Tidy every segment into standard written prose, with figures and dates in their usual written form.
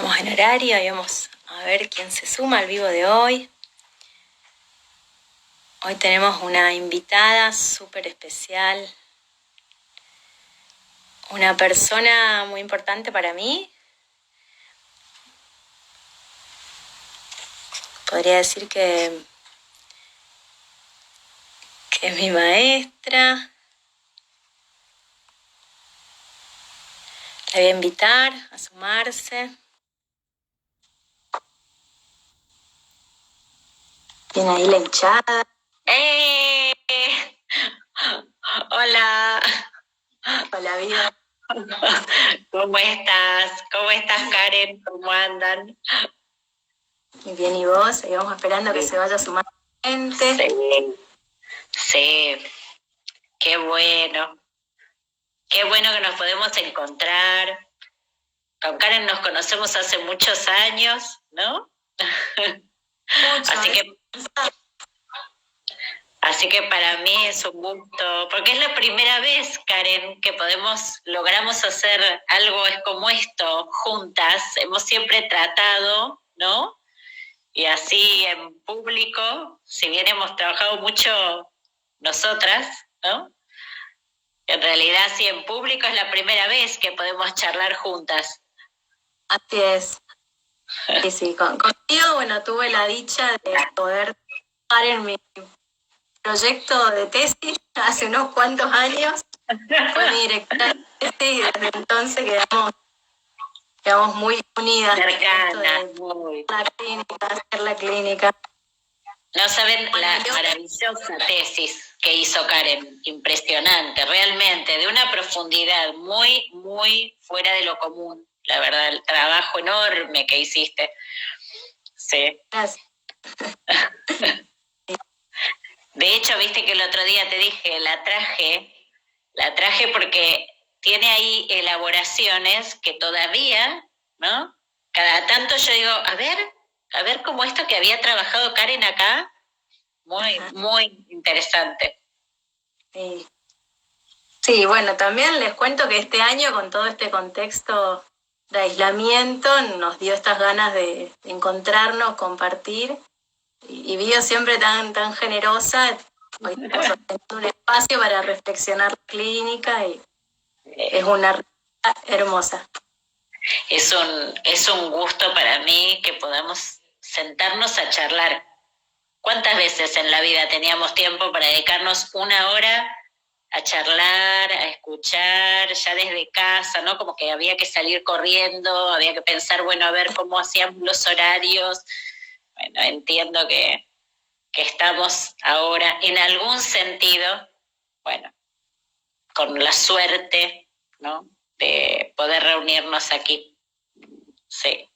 Estamos en horario y vamos a ver quién se suma al vivo de hoy. Hoy tenemos una invitada súper especial, una persona muy importante para mí. Podría decir que es mi maestra. La voy a invitar a sumarse. Tiene ahí la hinchada. ¡Eh! Hola. Hola, vida. ¿Cómo estás? ¿Cómo estás, Karen? ¿Cómo andan? Muy bien, ¿y vos? Seguimos esperando que se vaya sumando gente. Sí. Qué bueno. Qué bueno que nos podemos encontrar. Con Karen nos conocemos hace muchos años, ¿no? Así que para mí es un gusto, porque es la primera vez, Karen, que logramos hacer algo como esto juntas. Hemos siempre tratado, ¿no? Y así en público, si bien hemos trabajado mucho nosotras, ¿no? En realidad, sí, en público es la primera vez que podemos charlar juntas. Así es. Sí, contigo, bueno, tuve la dicha de poder estar en mi proyecto de tesis hace unos cuantos años. Fue mi directora de tesis y desde entonces quedamos muy unidas. Cercanas, muy. Hacer la clínica. No saben la maravillosa tesis que hizo Karen, impresionante, realmente, de una profundidad muy, muy fuera de lo común, la verdad, el trabajo enorme que hiciste. Sí. Gracias. De hecho, viste que el otro día te dije, la traje porque tiene ahí elaboraciones que todavía, ¿no? Cada tanto yo digo, a ver cómo esto que había trabajado Karen acá, muy, muy interesante. Sí. Sí, bueno, también les cuento que este año, con todo este contexto de aislamiento, nos dio estas ganas de encontrarnos, compartir, y Bio siempre tan generosa. Hoy estamos haciendo un espacio para reflexionar la clínica y es una hermosa. Es un gusto para mí que podamos sentarnos a charlar. ¿Cuántas veces en la vida teníamos tiempo para dedicarnos una hora a charlar, a escuchar, ya desde casa, ¿no? Como que había que salir corriendo, había que pensar, bueno, a ver cómo hacíamos los horarios. Bueno, entiendo que estamos ahora en algún sentido, bueno, con la suerte, ¿no?, de poder reunirnos aquí. Sí.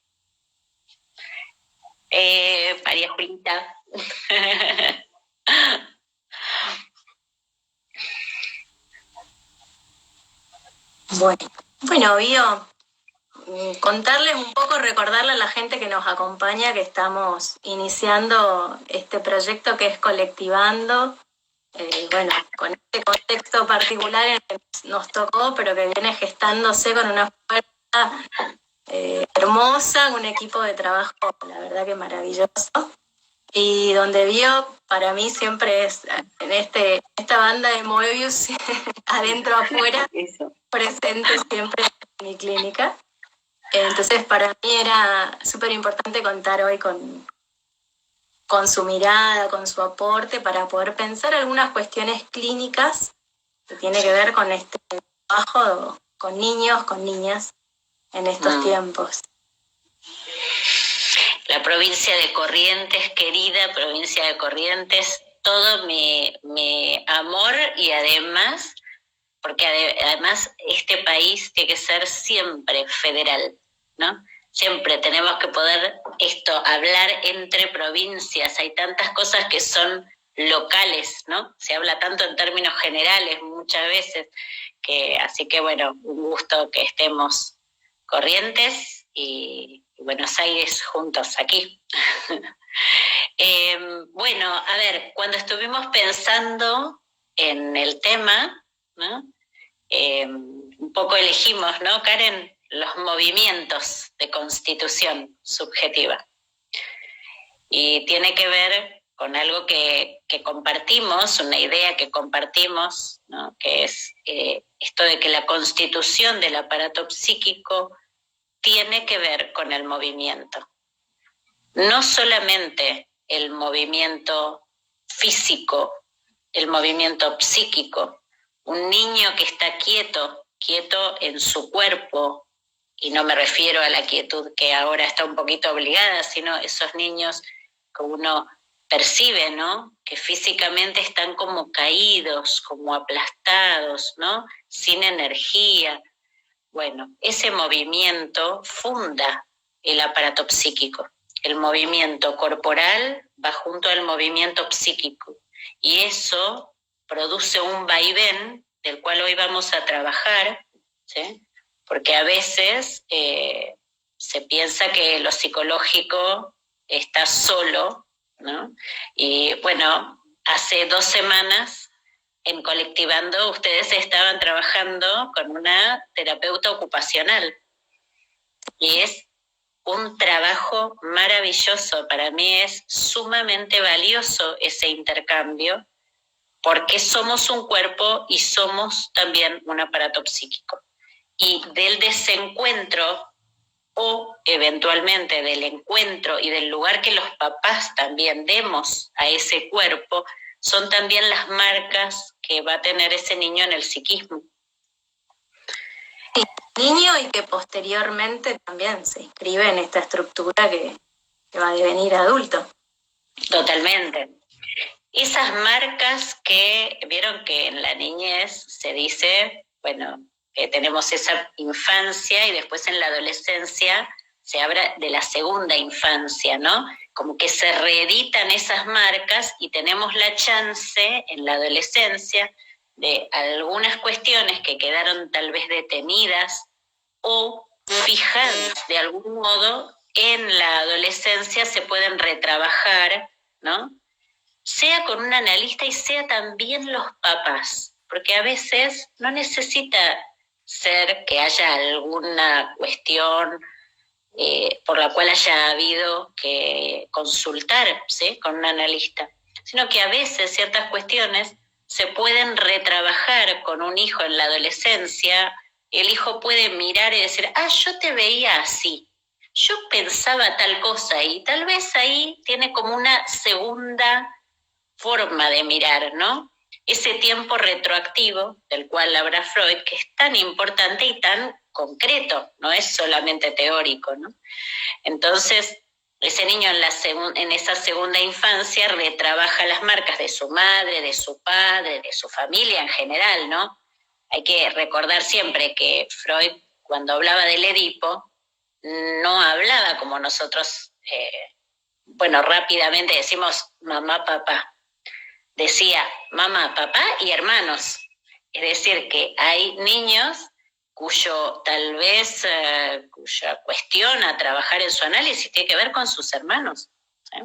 María Julita. Bueno, Bio, contarles un poco, recordarle a la gente que nos acompaña que estamos iniciando este proyecto que es Colectivando. Bueno, con este contexto particular en el que nos tocó, pero que viene gestándose con una fuerza hermosa, un equipo de trabajo, la verdad que maravilloso. Y donde Bio, para mí siempre es en esta banda de Moebius, adentro, afuera, presente siempre en mi clínica. Entonces, para mí era súper importante contar hoy con su mirada, con su aporte, para poder pensar algunas cuestiones clínicas que tiene que ver con este trabajo con niños, con niñas en estos tiempos. La provincia de Corrientes, querida provincia de Corrientes, todo mi amor, y además, porque además este país tiene que ser siempre federal, ¿no? Siempre tenemos que poder hablar entre provincias. Hay tantas cosas que son locales, ¿no? Se habla tanto en términos generales muchas veces, así que bueno, un gusto que estemos Corrientes y Buenos Aires juntos aquí. Bueno, a ver, cuando estuvimos pensando en el tema, ¿no?, un poco elegimos, ¿no, Karen? los movimientos de constitución subjetiva. Y tiene que ver con algo que compartimos, una idea que compartimos, ¿no? Que es esto de que la constitución del aparato psíquico tiene que ver con el movimiento. No solamente el movimiento físico, el movimiento psíquico. Un niño que está quieto en su cuerpo, y no me refiero a la quietud que ahora está un poquito obligada, sino esos niños que uno percibe, ¿no? Que físicamente están como caídos, como aplastados, ¿no? Sin energía. Bueno, ese movimiento funda el aparato psíquico. El movimiento corporal va junto al movimiento psíquico y eso produce un vaivén del cual hoy vamos a trabajar, ¿sí? Porque a veces se piensa que lo psicológico está solo, ¿no? Y bueno, hace 2 semanas en Colectivando ustedes estaban trabajando con una terapeuta ocupacional y es un trabajo maravilloso. Para mí es sumamente valioso ese intercambio porque somos un cuerpo y somos también un aparato psíquico. Y del desencuentro o eventualmente del encuentro y del lugar que los papás también demos a ese cuerpo, son también las marcas que va a tener ese niño en el psiquismo. Niño y que posteriormente también se inscribe en esta estructura que va a devenir adulto. Totalmente. Esas marcas que vieron que en la niñez se dice, bueno, que tenemos esa infancia y después en la adolescencia se habla de la segunda infancia, ¿no? Como que se reeditan esas marcas y tenemos la chance en la adolescencia de algunas cuestiones que quedaron tal vez detenidas o fijadas de algún modo en la adolescencia se pueden retrabajar, ¿no? Sea con un analista y sea también los papás, porque a veces no necesita ser que haya alguna cuestión por la cual haya habido que consultar, ¿sí?, con un analista, sino que a veces ciertas cuestiones se pueden retrabajar con un hijo en la adolescencia. El hijo puede mirar y decir, yo te veía así, yo pensaba tal cosa, y tal vez ahí tiene como una segunda forma de mirar, ¿no? Ese tiempo retroactivo del cual habla Freud, que es tan importante y tan concreto, no es solamente teórico, ¿no? Entonces, ese niño en esa segunda infancia retrabaja las marcas de su madre, de su padre, de su familia en general, ¿no? Hay que recordar siempre que Freud, cuando hablaba del Edipo, no hablaba como nosotros, rápidamente decimos mamá, papá. Decía mamá, papá y hermanos. Es decir, que hay niños cuya cuestión a trabajar en su análisis tiene que ver con sus hermanos, ¿sí?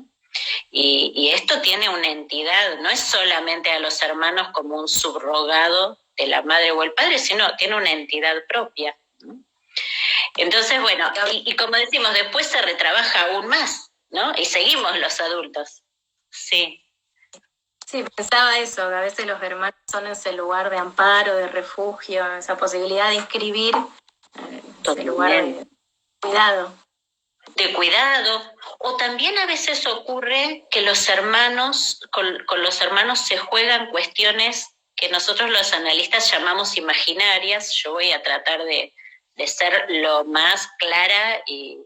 Y esto tiene una entidad, no es solamente a los hermanos como un subrogado de la madre o el padre, sino tiene una entidad propia, ¿no? Entonces, bueno, y como decimos, después se retrabaja aún más, ¿no? Y seguimos los adultos. Sí. Sí, pensaba eso, que a veces los hermanos son ese lugar de amparo, de refugio, esa posibilidad de inscribir, ese lugar de cuidado. De cuidado, o también a veces ocurre que los hermanos, con los hermanos se juegan cuestiones que nosotros los analistas llamamos imaginarias. Yo voy a tratar de ser lo más clara y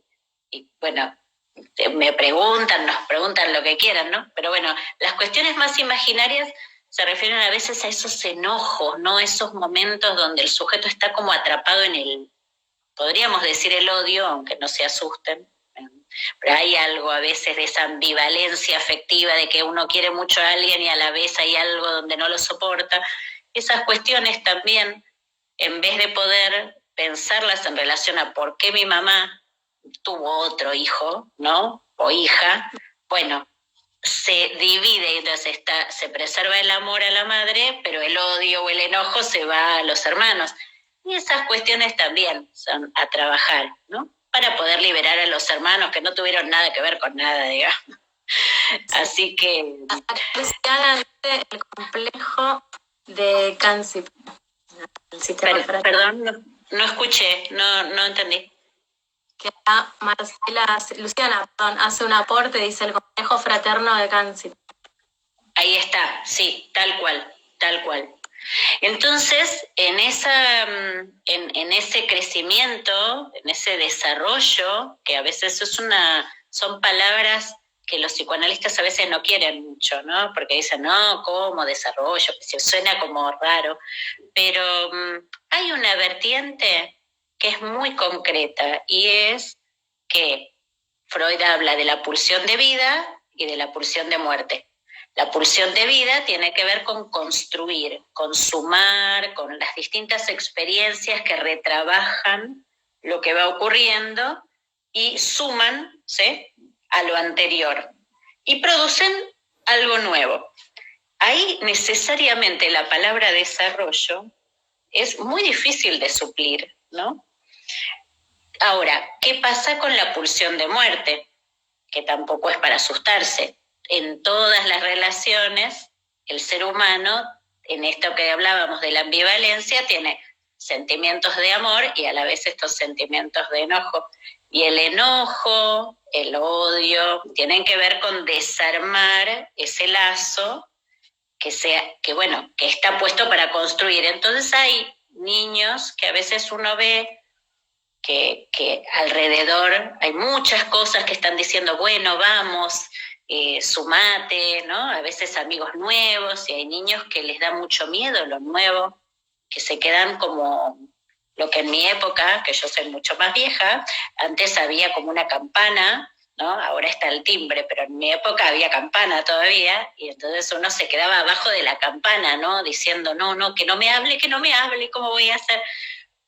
bueno, nos preguntan lo que quieran, ¿no? Pero bueno, las cuestiones más imaginarias se refieren a veces a esos enojos, ¿no? Esos momentos donde el sujeto está como atrapado en podríamos decir el odio, aunque no se asusten, pero hay algo a veces de esa ambivalencia afectiva de que uno quiere mucho a alguien y a la vez hay algo donde no lo soporta. Esas cuestiones también, en vez de poder pensarlas en relación a por qué mi mamá tuvo otro hijo, ¿no? O hija, bueno, se divide y entonces se preserva el amor a la madre, pero el odio o el enojo se va a los hermanos. Y esas cuestiones también son a trabajar, ¿no? Para poder liberar a los hermanos que no tuvieron nada que ver con nada, digamos. Así que... Luciana dice el complejo de Cáncer. El sistema perdón, no escuché, no entendí. Que Luciana, perdón, hace un aporte, dice el complejo fraterno de Cáncer. Ahí está, sí, tal cual, tal cual. Entonces, en ese crecimiento, en ese desarrollo, que a veces son palabras que los psicoanalistas a veces no quieren mucho, ¿no? Porque dicen, no, ¿cómo desarrollo? Que suena como raro. Pero hay una vertiente que es muy concreta y es que Freud habla de la pulsión de vida y de la pulsión de muerte. La pulsión de vida tiene que ver con construir, con sumar, con las distintas experiencias que retrabajan lo que va ocurriendo y suman, ¿sí?, a lo anterior y producen algo nuevo. Ahí necesariamente la palabra desarrollo es muy difícil de suplir, ¿no? Ahora, ¿qué pasa con la pulsión de muerte? Que tampoco es para asustarse. En todas las relaciones, el ser humano, en esto que hablábamos de la ambivalencia, tiene sentimientos de amor y a la vez estos sentimientos de enojo. Y el enojo, el odio, tienen que ver con desarmar ese lazo que está puesto para construir. Entonces hay niños que a veces uno ve que alrededor hay muchas cosas que están diciendo, bueno, vamos, sumate, ¿no? A veces amigos nuevos, y hay niños que les da mucho miedo lo nuevo, que se quedan como lo que en mi época, que yo soy mucho más vieja, antes había como una campana, ¿no? Ahora está el timbre, pero en mi época había campana todavía, y entonces uno se quedaba abajo de la campana, ¿no? Diciendo, no, que no me hable, ¿cómo voy a hacer?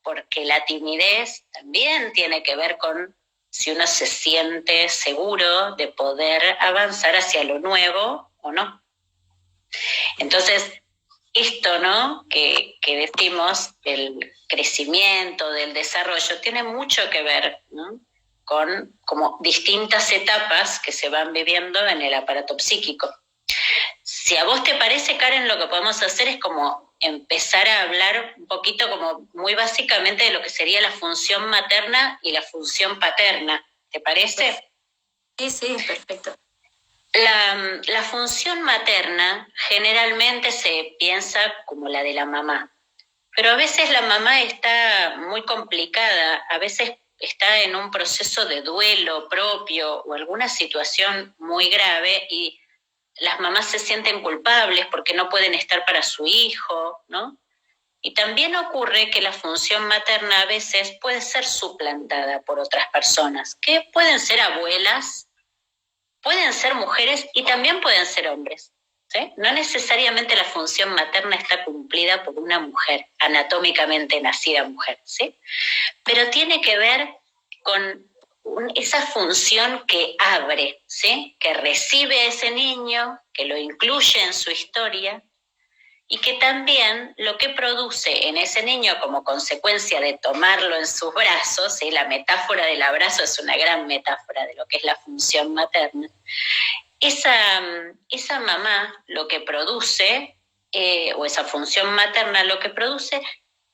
Porque la timidez también tiene que ver con si uno se siente seguro de poder avanzar hacia lo nuevo o no. Entonces, esto, ¿no?, que decimos del crecimiento, del desarrollo, tiene mucho que ver, ¿no?, con como distintas etapas que se van viviendo en el aparato psíquico. Si a vos te parece, Karen, lo que podemos hacer es como empezar a hablar un poquito como muy básicamente de lo que sería la función materna y la función paterna. ¿Te parece? Sí, perfecto. La función materna generalmente se piensa como la de la mamá, pero a veces la mamá está muy complicada, a veces está en un proceso de duelo propio o alguna situación muy grave y las mamás se sienten culpables porque no pueden estar para su hijo, ¿no? Y también ocurre que la función materna a veces puede ser suplantada por otras personas, que pueden ser abuelas, pueden ser mujeres y también pueden ser hombres, ¿sí? No necesariamente la función materna está cumplida por una mujer, anatómicamente nacida mujer, ¿sí? Pero tiene que ver con esa función que abre, ¿sí?, que recibe a ese niño, que lo incluye en su historia y que también lo que produce en ese niño como consecuencia de tomarlo en sus brazos, ¿sí?, la metáfora del abrazo es una gran metáfora de lo que es la función materna, esa mamá lo que produce, o esa función materna lo que produce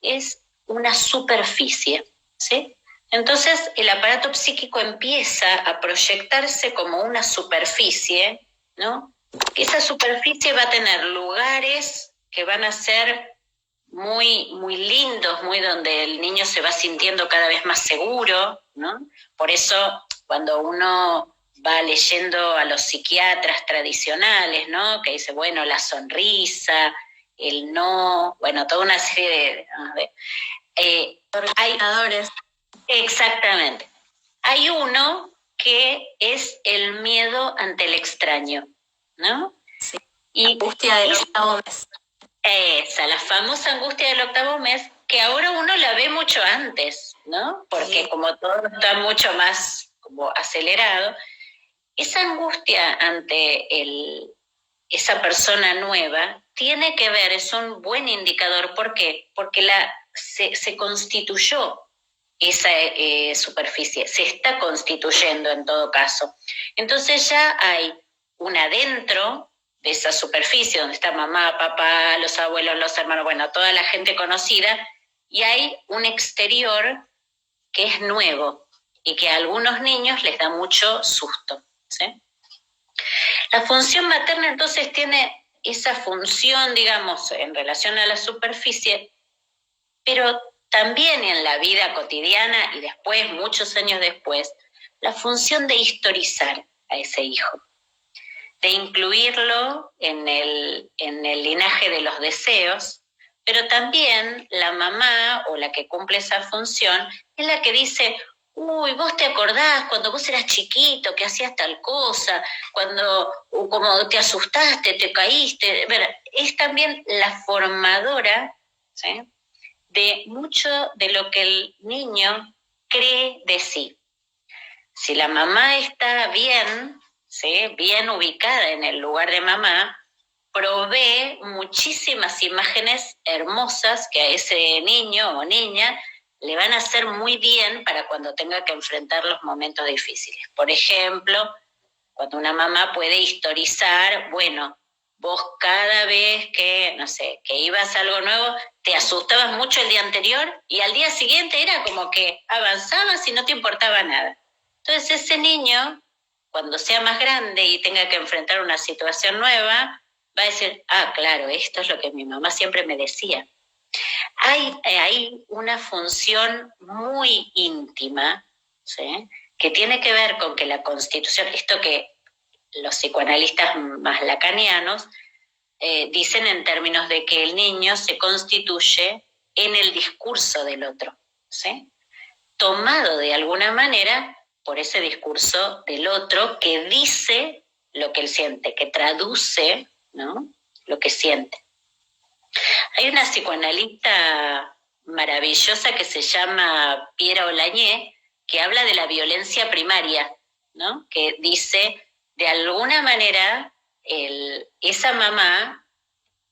es una superficie, ¿sí? Entonces el aparato psíquico empieza a proyectarse como una superficie, ¿no? Esa superficie va a tener lugares que van a ser muy, muy lindos, muy donde el niño se va sintiendo cada vez más seguro, ¿no? Por eso cuando uno va leyendo a los psiquiatras tradicionales, ¿no?, que dice, bueno, la sonrisa, el no, bueno, toda una serie hay exactamente. Hay uno que es el miedo ante el extraño, ¿no? Sí. Y angustia del octavo mes. La famosa angustia del octavo mes, que ahora uno la ve mucho antes, ¿no? Porque como todo está mucho más como acelerado, esa angustia ante esa persona nueva tiene que ver, es un buen indicador. ¿Por qué? Porque se constituyó esa superficie, se está constituyendo en todo caso. Entonces ya hay un adentro de esa superficie donde está mamá, papá, los abuelos, los hermanos, bueno, toda la gente conocida, y hay un exterior que es nuevo y que a algunos niños les da mucho susto, ¿sí? La función materna entonces tiene esa función, digamos, en relación a la superficie, pero también en la vida cotidiana y después, muchos años después, la función de historizar a ese hijo, de incluirlo en el linaje de los deseos, pero también la mamá o la que cumple esa función es la que dice, uy, vos te acordás cuando vos eras chiquito que hacías tal cosa, cuando como te asustaste, te caíste. Bueno, es también la formadora, ¿sí?, de mucho de lo que el niño cree de sí. Si la mamá está bien, ¿sí?, bien ubicada en el lugar de mamá, provee muchísimas imágenes hermosas que a ese niño o niña le van a hacer muy bien para cuando tenga que enfrentar los momentos difíciles. Por ejemplo, cuando una mamá puede historizar, bueno, vos cada vez que, no sé, que ibas a algo nuevo, te asustabas mucho el día anterior y al día siguiente era como que avanzabas y no te importaba nada. Entonces ese niño, cuando sea más grande y tenga que enfrentar una situación nueva, va a decir, ah, claro, esto es lo que mi mamá siempre me decía. Hay una función muy íntima, ¿sí?, que tiene que ver con que la Constitución, esto que los psicoanalistas más lacanianos dicen en términos de que el niño se constituye en el discurso del otro, ¿sí?, tomado de alguna manera por ese discurso del otro que dice lo que él siente, que traduce, ¿no?, lo que siente. Hay una psicoanalista maravillosa que se llama Piera Olañé, que habla de la violencia primaria, ¿no?, que dice, de alguna manera, esa mamá,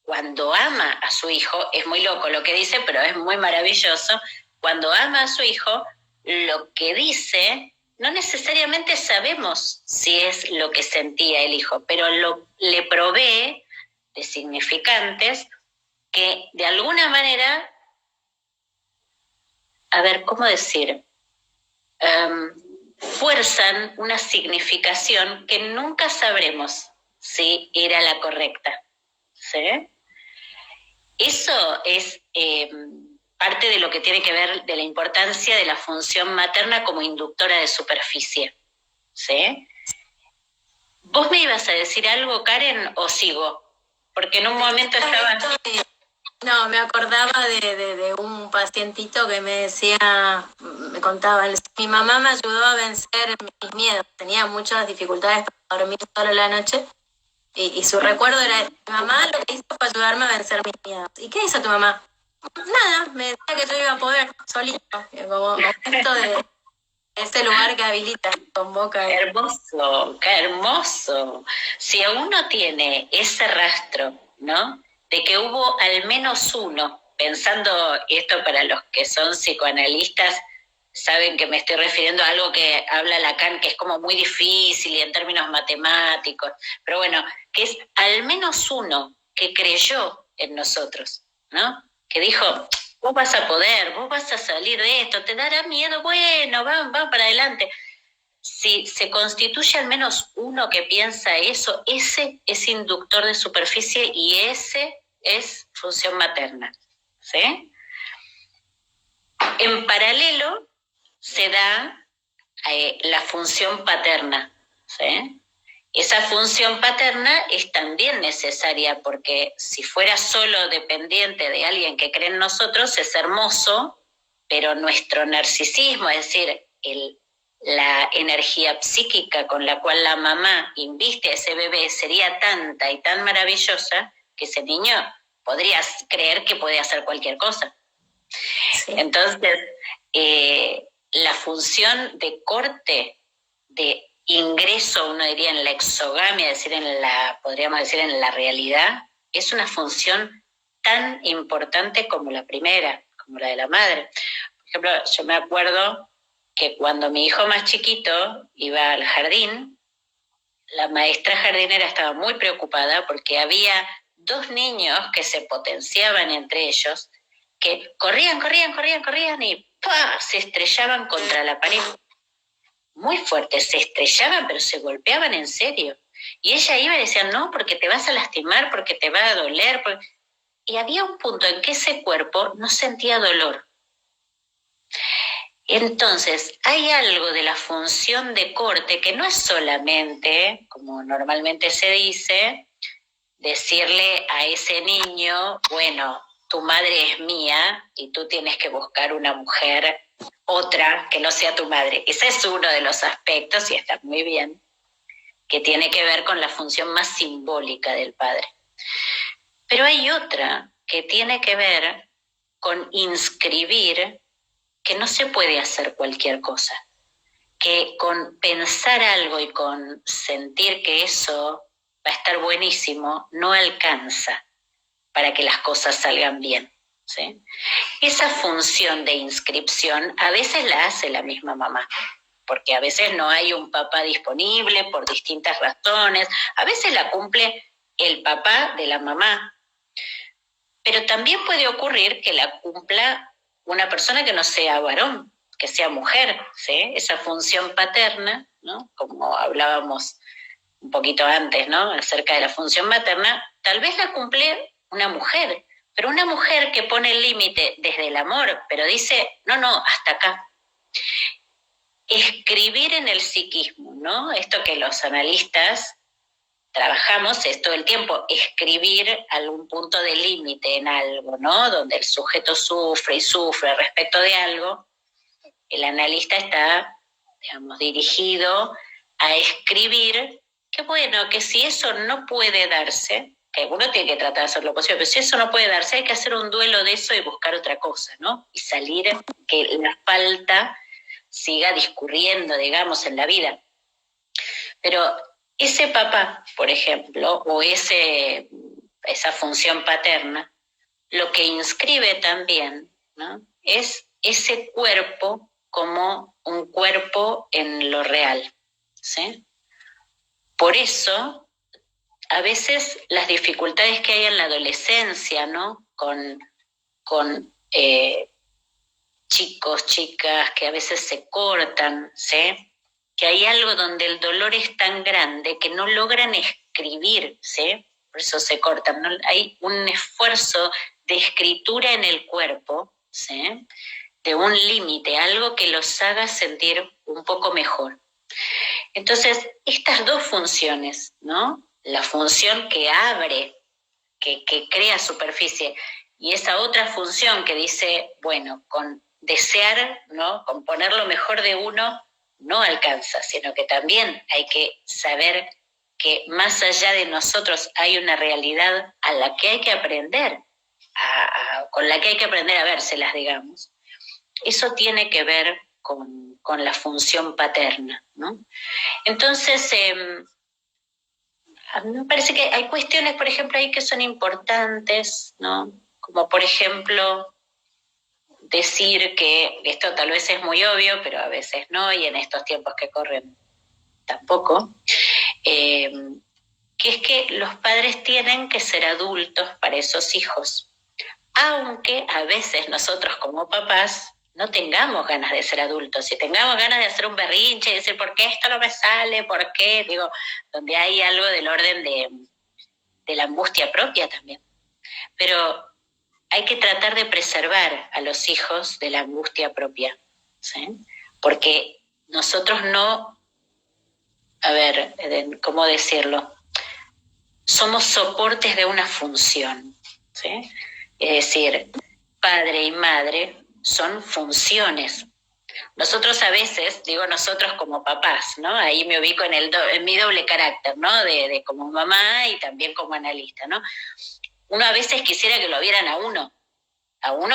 cuando ama a su hijo, es muy loco lo que dice, pero es muy maravilloso, cuando ama a su hijo, lo que dice, no necesariamente sabemos si es lo que sentía el hijo, pero le provee de significantes que de alguna manera, a ver, ¿cómo decir?, fuerzan una significación que nunca sabremos si era la correcta, ¿sí? Eso es parte de lo que tiene que ver de la importancia de la función materna como inductora de superficie, ¿sí? ¿Vos me ibas a decir algo, Karen, o sigo? Porque en un momento estaba... No, me acordaba de un pacientito que me decía, me contaba, mi mamá me ayudó a vencer mis miedos, tenía muchas dificultades para dormir sola la noche y su recuerdo era, mi mamá lo que hizo fue ayudarme a vencer mis miedos. ¿Y qué hizo tu mamá? Nada, me decía que yo iba a poder, solito, como esto de ese lugar que habilita, convoca. Hermoso, qué hermoso. Si uno tiene ese rastro, ¿no?, de que hubo al menos uno, pensando esto para los que son psicoanalistas, saben que me estoy refiriendo a algo que habla Lacan, que es como muy difícil y en términos matemáticos, pero bueno, que es al menos uno que creyó en nosotros, ¿no?, que dijo, vos vas a poder, vos vas a salir de esto, te dará miedo, bueno, vamos para adelante. Si se constituye al menos uno que piensa eso, ese es inductor de superficie y ese es función materna, ¿sí? En paralelo se da la función paterna, ¿sí? Esa función paterna es también necesaria porque si fuera solo dependiente de alguien que cree en nosotros es hermoso, pero nuestro narcisismo, es decir, la energía psíquica con la cual la mamá inviste a ese bebé sería tanta y tan maravillosa que ese niño podría creer que puede hacer cualquier cosa. Sí. Entonces, la función de corte, de ingreso, uno diría en la exogamia, es decir, podríamos decir en la realidad, es una función tan importante como la primera, como la de la madre. Por ejemplo, yo me acuerdo que cuando mi hijo más chiquito iba al jardín, la maestra jardinera estaba muy preocupada porque había 2 niños que se potenciaban entre ellos, que corrían y ¡pah! Se estrellaban contra la pared. Muy fuerte, se estrellaban, pero se golpeaban en serio. Y ella iba y decía, no, porque te vas a lastimar, porque te va a doler. Y había un punto en que ese cuerpo no sentía dolor. Entonces, hay algo de la función de corte que no es solamente, como normalmente se dice, decirle a ese niño, bueno, tu madre es mía y tú tienes que buscar una mujer, otra que no sea tu madre. Ese es uno de los aspectos, y está muy bien, que tiene que ver con la función más simbólica del padre. Pero hay otra que tiene que ver con inscribir que no se puede hacer cualquier cosa, que con pensar algo y con sentir que eso va a estar buenísimo, no alcanza para que las cosas salgan bien, ¿sí? Esa función de inscripción a veces la hace la misma mamá, porque a veces no hay un papá disponible por distintas razones, a veces la cumple el papá de la mamá, pero también puede ocurrir que la cumpla una persona que no sea varón, que sea mujer, ¿sí? Esa función paterna, ¿no? Como hablábamos un poquito antes, ¿no? Acerca de la función materna, tal vez la cumple una mujer, pero una mujer que pone el límite desde el amor, pero dice, no, hasta acá. Escribir en el psiquismo, ¿no? Esto que los analistas trabajamos es todo el tiempo, escribir algún punto de límite en algo, ¿no? Donde el sujeto sufre y sufre respecto de algo, el analista está, digamos, dirigido a escribir que bueno, que si eso no puede darse, que uno tiene que tratar de hacer lo posible, pero si eso no puede darse, hay que hacer un duelo de eso y buscar otra cosa, ¿no? Y salir, que la falta siga discurriendo, digamos, en la vida. Pero ese papá, por ejemplo, o esa función paterna, lo que inscribe también, ¿no? Es ese cuerpo como un cuerpo en lo real, ¿sí? Por eso, a veces las dificultades que hay en la adolescencia, ¿no? Con chicos, chicas que a veces se cortan, ¿sí? Que hay algo donde el dolor es tan grande que no logran escribir, ¿sí? Por eso se cortan, ¿no? Hay un esfuerzo de escritura en el cuerpo, ¿sí? De un límite, algo que los haga sentir un poco mejor. Entonces, estas 2 funciones, ¿no? La función que abre, que crea superficie, y esa otra función que dice, bueno, con desear, ¿no? Con poner lo mejor de uno, no alcanza, sino que también hay que saber que más allá de nosotros hay una realidad a la que hay que aprender, con la que hay que aprender a vérselas, digamos. Eso tiene que ver con la función paterna, ¿no? Entonces, a mí me parece que hay cuestiones, por ejemplo, ahí que son importantes, ¿no? Como por ejemplo, decir que esto tal vez es muy obvio, pero a veces no, y en estos tiempos que corren tampoco, que es que los padres tienen que ser adultos para esos hijos, aunque a veces nosotros como papás no tengamos ganas de ser adultos, si tengamos ganas de hacer un berrinche y decir, ¿por qué esto no me sale? ¿Por qué? Digo, donde hay algo del orden de la angustia propia también. Pero hay que tratar de preservar a los hijos de la angustia propia, ¿sí? Porque nosotros no, ¿cómo decirlo? Somos soportes de una función, ¿sí? Es decir, padre y madre son funciones. Nosotros a veces, digo nosotros como papás, ¿no? Ahí me ubico en mi doble carácter, ¿no? De como mamá y también como analista, ¿no? Uno a veces quisiera que lo vieran a uno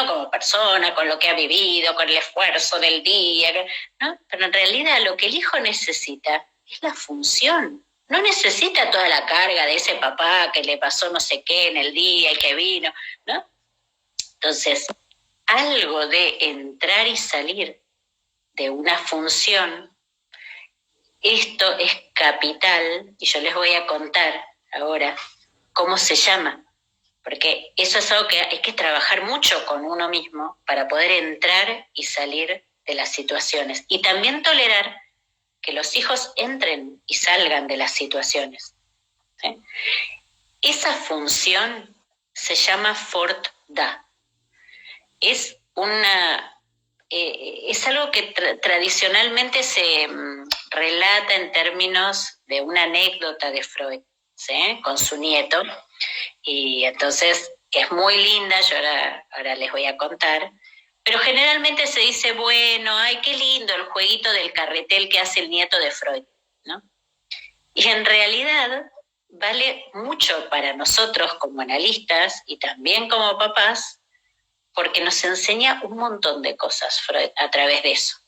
como persona, con lo que ha vivido, con el esfuerzo del día, ¿no? Pero en realidad lo que el hijo necesita es la función. No necesita toda la carga de ese papá que le pasó no sé qué en el día y que vino, ¿no? Entonces, algo de entrar y salir de una función. Esto es capital y yo les voy a contar ahora cómo se llama, porque eso es algo que hay que trabajar mucho con uno mismo para poder entrar y salir de las situaciones y también tolerar que los hijos entren y salgan de las situaciones. ¿Sí? Esa función se llama Fort-Da. Es algo que tradicionalmente se relata en términos de una anécdota de Freud, ¿sí? Con su nieto, y entonces es muy linda, yo ahora les voy a contar, pero generalmente se dice, bueno, ay, qué lindo el jueguito del carretel que hace el nieto de Freud, ¿no? Y en realidad vale mucho para nosotros como analistas y también como papás, porque nos enseña un montón de cosas Freud a través de eso.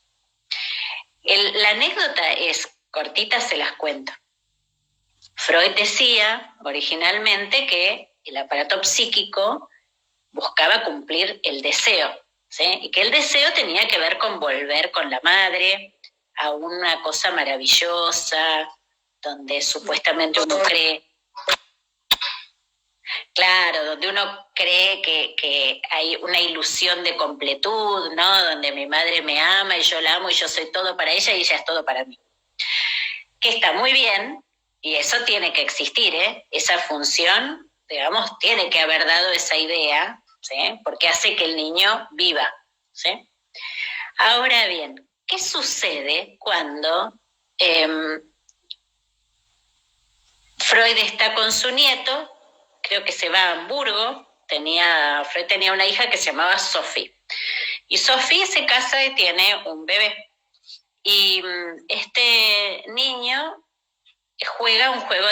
La anécdota es cortita, se las cuento. Freud decía originalmente que el aparato psíquico buscaba cumplir el deseo, ¿sí? Y que el deseo tenía que ver con volver con la madre a una cosa maravillosa, donde supuestamente uno cree, claro, donde uno cree que hay una ilusión de completud, ¿no? Donde mi madre me ama y yo la amo y yo soy todo para ella y ella es todo para mí. Que está muy bien y eso tiene que existir, ¿eh? Esa función, digamos, tiene que haber dado esa idea, ¿sí? Porque hace que el niño viva, ¿sí? Ahora bien, ¿qué sucede cuando Freud está con su nieto? Creo que se va a Hamburgo. Freud tenía una hija que se llamaba Sophie. Y Sophie se casa y tiene un bebé. Y este niño juega un juego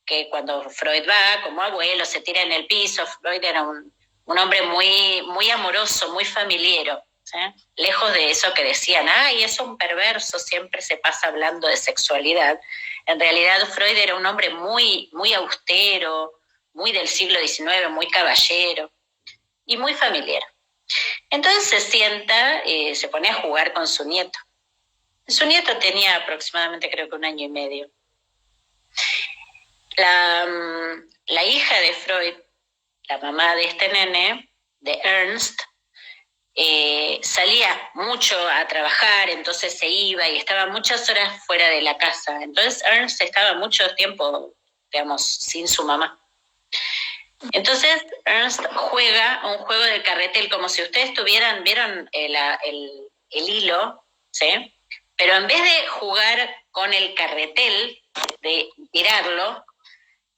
que cuando Freud va como abuelo, se tira en el piso. Freud era un hombre muy, muy amoroso, muy familiero, ¿sí? Lejos de eso que decían, ay, es un perverso, siempre se pasa hablando de sexualidad. En realidad Freud era un hombre muy, muy austero, muy del siglo XIX, muy caballero y muy familiar. Entonces se sienta, se pone a jugar con su nieto. Su nieto tenía aproximadamente, creo que 1 año y medio. La hija de Freud, la mamá de este nene, de Ernst, salía mucho a trabajar, entonces se iba y estaba muchas horas fuera de la casa. Entonces Ernst estaba mucho tiempo, digamos, sin su mamá. Entonces Ernst juega un juego de carretel, como si ustedes vieron el hilo, ¿sí? Pero en vez de jugar con el carretel, de tirarlo,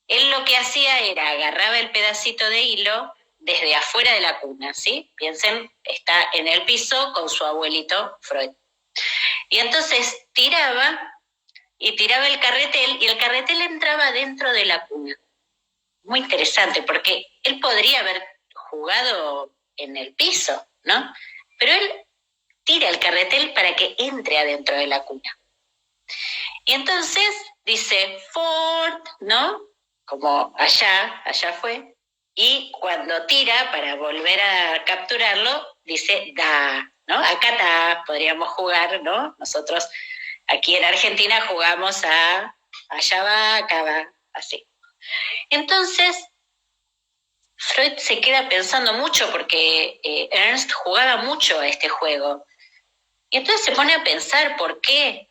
él lo que hacía era agarraba el pedacito de hilo desde afuera de la cuna, ¿sí? Piensen, está en el piso con su abuelito Freud. Y entonces tiraba el carretel y el carretel entraba dentro de la cuna. Muy interesante, porque él podría haber jugado en el piso, ¿no? Pero él tira el carretel para que entre adentro de la cuna. Y entonces dice Ford, ¿no? Como allá fue. Y cuando tira para volver a capturarlo, dice da, ¿no? Acá está, podríamos jugar, ¿no? Nosotros aquí en Argentina jugamos a allá va, acá va, así. Entonces, Freud se queda pensando mucho porque Ernst jugaba mucho a este juego. Y entonces se pone a pensar por qué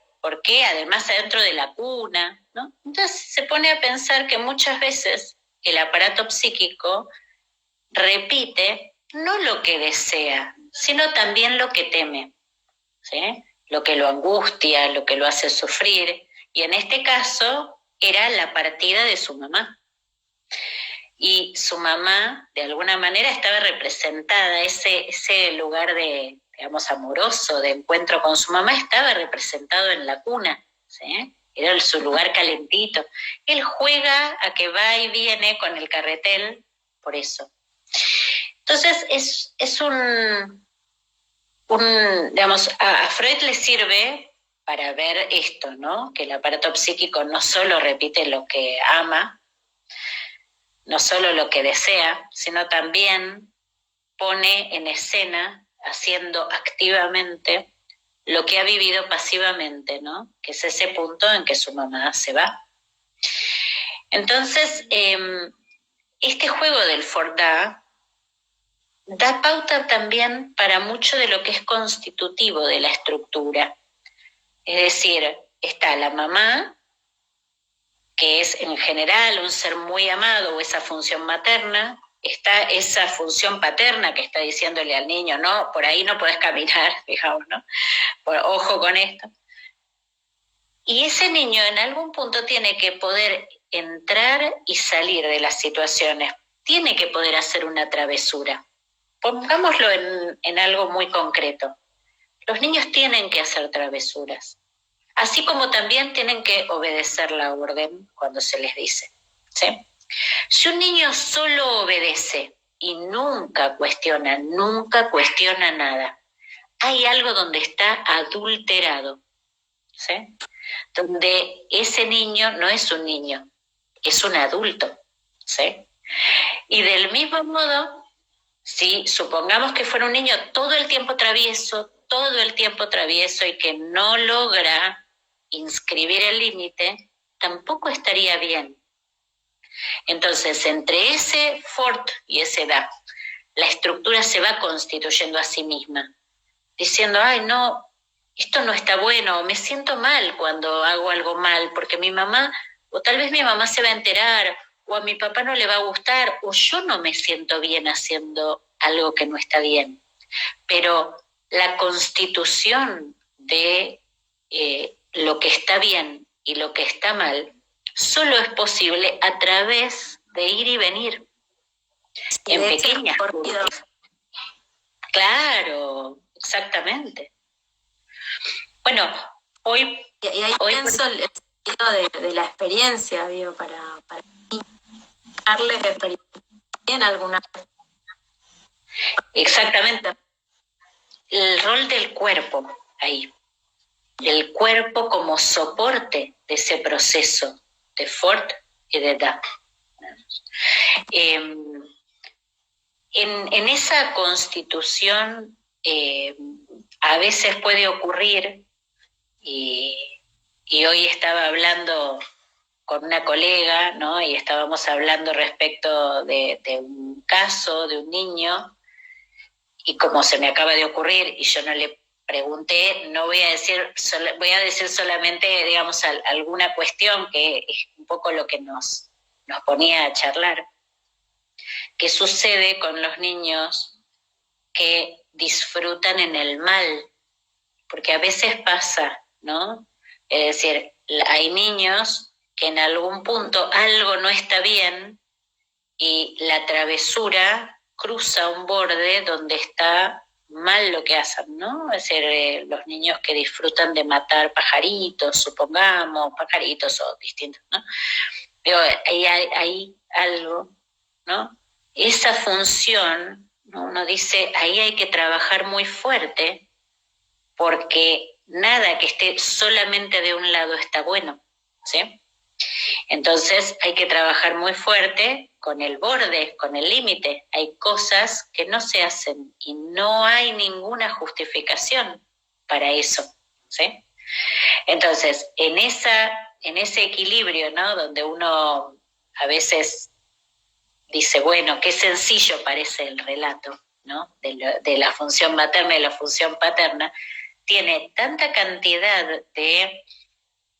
además adentro de la cuna, ¿no? Entonces se pone a pensar que muchas veces el aparato psíquico repite no lo que desea, sino también lo que teme, ¿sí? Lo que lo angustia, lo que lo hace sufrir. Y en este caso era la partida de su mamá. Y su mamá, de alguna manera, estaba representada, ese lugar de, digamos, amoroso, de encuentro con su mamá, estaba representado en la cuna, ¿sí? Era su lugar calentito. Él juega a que va y viene con el carretel por eso. Entonces, es digamos, a Freud le sirve para ver esto, ¿no? Que el aparato psíquico no solo repite lo que ama, no solo lo que desea, sino también pone en escena, haciendo activamente lo que ha vivido pasivamente, ¿no? Que es ese punto en que su mamá se va. Entonces, este juego del Fordá da pauta también para mucho de lo que es constitutivo de la estructura. Es decir, está la mamá, que es en general un ser muy amado, o esa función materna, está esa función paterna que está diciéndole al niño, no, por ahí no podés caminar, digamos, ¿no? Ojo con esto. Y ese niño en algún punto tiene que poder entrar y salir de las situaciones, tiene que poder hacer una travesura. Pongámoslo en algo muy concreto. Los niños tienen que hacer travesuras, así como también tienen que obedecer la orden cuando se les dice, ¿sí? Si un niño solo obedece y nunca cuestiona nada, hay algo donde está adulterado, ¿sí? Donde ese niño no es un niño, es un adulto, ¿sí? Y del mismo modo, si supongamos que fuera un niño todo el tiempo travieso y que no logra inscribir el límite, tampoco estaría bien. Entonces, entre ese Ford y ese Da, la estructura se va constituyendo a sí misma, diciendo, ay, no, esto no está bueno, me siento mal cuando hago algo mal, porque mi mamá, o tal vez mi mamá se va a enterar, o a mi papá no le va a gustar, o yo no me siento bien haciendo algo que no está bien. Pero la constitución de lo que está bien y lo que está mal solo es posible a través de ir y venir, en pequeñas curvas. Claro, exactamente. Bueno, hoy... Y ahí pienso el sentido de la experiencia, digo, para darles experiencia en alguna... Exactamente. El rol del cuerpo ahí. El cuerpo como soporte de ese proceso de Ford y de Da. En esa constitución a veces puede ocurrir, y hoy estaba hablando con una colega, ¿no? Y estábamos hablando respecto de un caso de un niño, y como se me acaba de ocurrir y yo no le pregunté, no voy a decir, voy a decir solamente, digamos, alguna cuestión que es un poco lo que nos ponía a charlar. ¿Qué sucede con los niños que disfrutan en el mal? Porque a veces pasa, ¿no? Es decir, hay niños que en algún punto algo no está bien y la travesura cruza un borde donde está mal lo que hacen, ¿no? Es decir, los niños que disfrutan de matar pajaritos, supongamos, pajaritos o distintos, ¿no? Pero ahí hay algo, ¿no? Esa función, ¿no? Uno dice, ahí hay que trabajar muy fuerte, porque nada que esté solamente de un lado está bueno, ¿sí? Entonces hay que trabajar muy fuerte con el borde, con el límite. Hay cosas que no se hacen y no hay ninguna justificación para eso, ¿sí? Entonces, en ese equilibrio, ¿no? Donde uno a veces dice, bueno, qué sencillo parece el relato, ¿no? De la función materna y la función paterna, tiene tanta cantidad de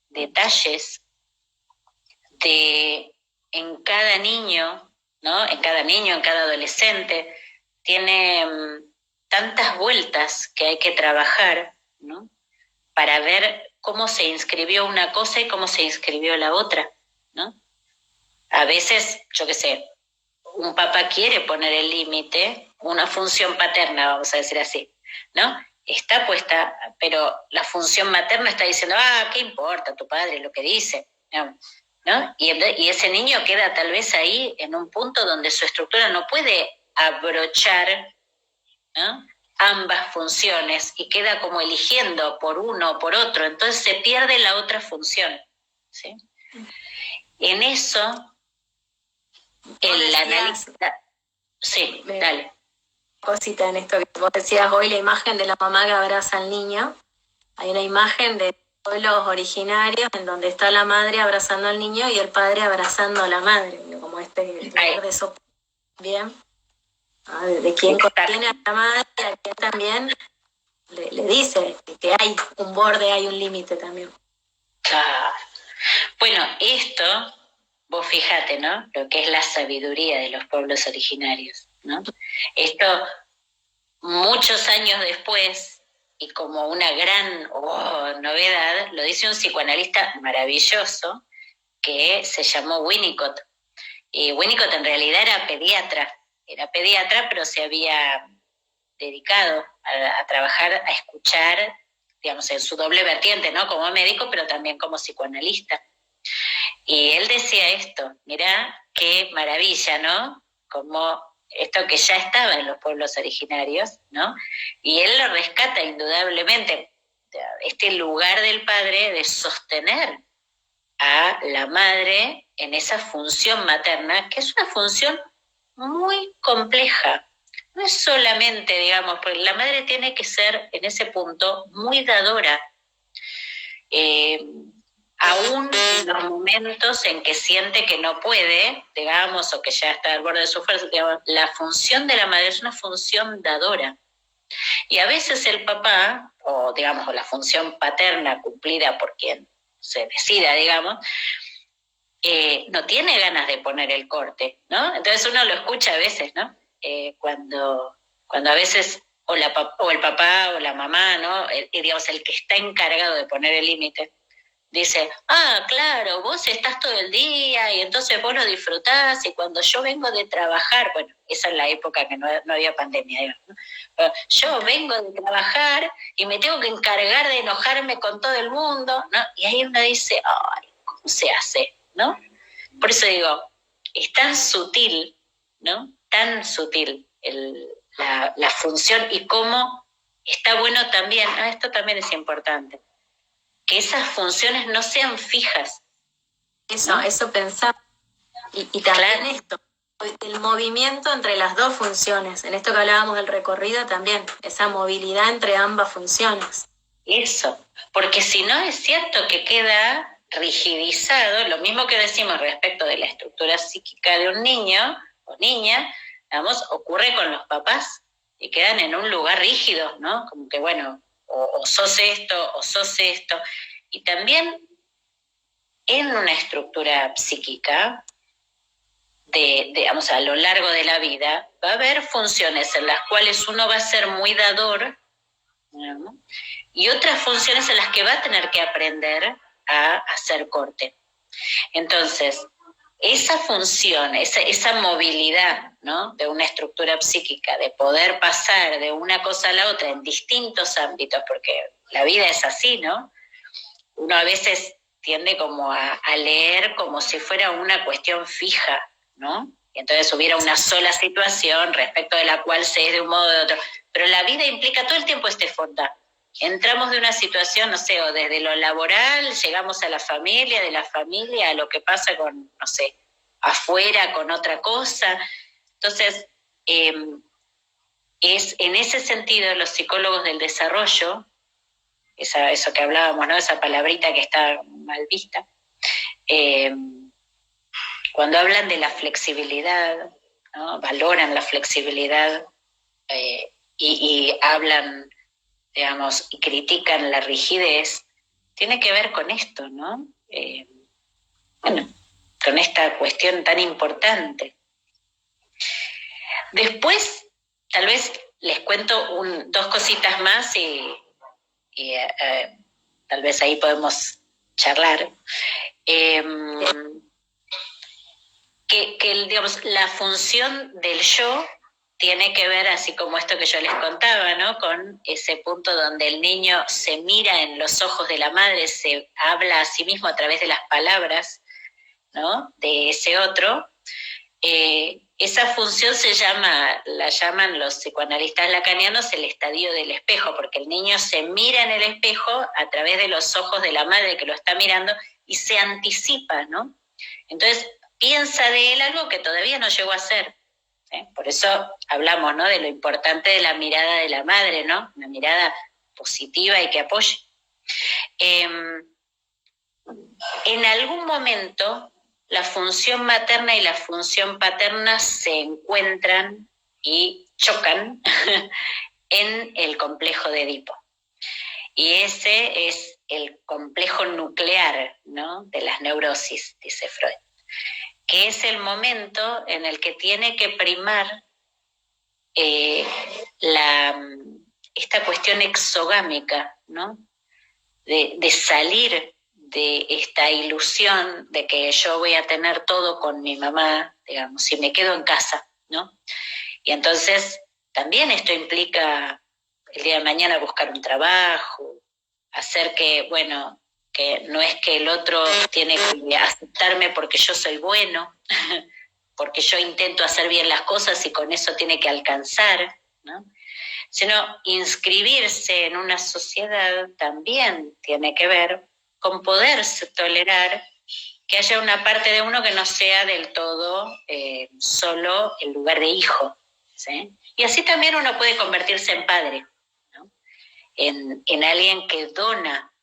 detalles en cada niño, ¿no? En cada adolescente, tiene tantas vueltas que hay que trabajar, ¿no? Para ver cómo se inscribió una cosa y cómo se inscribió la otra, ¿no? A veces, yo qué sé, un papá quiere poner el límite, una función paterna, vamos a decir así, ¿no? Está puesta, pero la función materna está diciendo, ¿qué importa tu padre lo que dice? ¿No? Y ese niño queda tal vez ahí en un punto donde su estructura no puede abrochar, ¿no? Ambas funciones y queda como eligiendo por uno o por otro, entonces se pierde la otra función, ¿sí? En eso, el análisis... Sí, dale. cosita en esto que vos decías hoy, la imagen de la mamá que abraza al niño. Hay una imagen de pueblos originarios en donde está la madre abrazando al niño y el padre abrazando a la madre, como lugar de soporte. Bien, de quien contiene a la madre y a quien también le dice que hay un borde, hay un límite también. Claro. Bueno, esto, vos fíjate, ¿no? Lo que es la sabiduría de los pueblos originarios, ¿no? Esto, muchos años después, y como una gran novedad, lo dice un psicoanalista maravilloso que se llamó Winnicott. Y Winnicott en realidad era pediatra, pero se había dedicado a trabajar, a escuchar, digamos, en su doble vertiente, ¿no? Como médico, pero también como psicoanalista. Y él decía esto, mirá qué maravilla, ¿no? Como esto que ya estaba en los pueblos originarios, ¿no? Y él lo rescata indudablemente, este lugar del padre de sostener a la madre en esa función materna, que es una función muy compleja. No es solamente, digamos, porque la madre tiene que ser en ese punto muy dadora. Aún en los momentos en que siente que no puede, digamos, o que ya está al borde de su fuerza, digamos, la función de la madre es una función dadora. Y a veces el papá, o digamos, la función paterna cumplida por quien se decida, digamos, no tiene ganas de poner el corte, ¿no? Entonces uno lo escucha a veces, ¿no? Cuando a veces o el papá o la mamá, ¿no? Digamos, el que está encargado de poner el límite, dice, claro, vos estás todo el día y entonces vos lo disfrutás y cuando yo vengo de trabajar, bueno, esa es la época que no había pandemia, digamos, ¿no? Yo vengo de trabajar y me tengo que encargar de enojarme con todo el mundo, ¿no? Y ahí uno dice, ay, ¿cómo se hace? ¿No? Por eso digo, es tan sutil, ¿no? Tan sutil la función y cómo está bueno también, esto también es importante, que esas funciones no sean fijas. Eso pensar. Y también claro, esto, el movimiento entre las dos funciones, en esto que hablábamos del recorrido también, esa movilidad entre ambas funciones. Eso, porque si no es cierto que queda rigidizado, lo mismo que decimos respecto de la estructura psíquica de un niño o niña, digamos, ocurre con los papás y quedan en un lugar rígido, ¿no? Como que bueno, o sos esto, y también en una estructura psíquica, digamos, a lo largo de la vida, va a haber funciones en las cuales uno va a ser muy dador, ¿no? Y otras funciones en las que va a tener que aprender a hacer corte. Entonces, esa función, esa movilidad, ¿no? De una estructura psíquica, de poder pasar de una cosa a la otra en distintos ámbitos, porque la vida es así, ¿no? Uno a veces tiende como a leer como si fuera una cuestión fija, ¿no? Y entonces hubiera una sola situación respecto de la cual se es de un modo o de otro. Pero la vida implica todo el tiempo fonda. Entramos de una situación, no sé, o desde lo laboral, llegamos a la familia, de la familia a lo que pasa con, no sé, afuera, con otra cosa. Entonces, es en ese sentido los psicólogos del desarrollo, eso que hablábamos, ¿no? Esa palabrita que está mal vista, cuando hablan de la flexibilidad, ¿no? Valoran la flexibilidad y hablan, digamos, y critican la rigidez, tiene que ver con esto, ¿no? Bueno, con esta cuestión tan importante. Después, tal vez les cuento dos cositas más y tal vez ahí podemos charlar. Que digamos, la función del yo tiene que ver, así como esto que yo les contaba, ¿no? Con ese punto donde el niño se mira en los ojos de la madre, se habla a sí mismo a través de las palabras, ¿no? De ese otro. Esa función la llaman los psicoanalistas lacanianos el estadio del espejo, porque el niño se mira en el espejo a través de los ojos de la madre que lo está mirando y se anticipa, ¿no? Entonces piensa de él algo que todavía no llegó a ser. ¿sí? Por eso hablamos, ¿no?, de lo importante de la mirada de la madre, ¿no? Una mirada positiva y que apoye. En algún momento la función materna y la función paterna se encuentran y chocan en el complejo de Edipo. Y ese es el complejo nuclear, ¿no?, de las neurosis, dice Freud, que es el momento en el que tiene que primar esta cuestión exogámica, ¿no?, de salir de esta ilusión de que yo voy a tener todo con mi mamá, digamos, si me quedo en casa, ¿no? Y entonces también esto implica el día de mañana buscar un trabajo, hacer que, bueno, que no es que el otro tiene que aceptarme porque yo soy bueno, porque yo intento hacer bien las cosas y con eso tiene que alcanzar, ¿no?, sino inscribirse en una sociedad también tiene que ver con poderse tolerar que haya una parte de uno que no sea del todo solo el lugar de hijo, ¿sí? Y así también uno puede convertirse en padre, ¿no?, en alguien que dona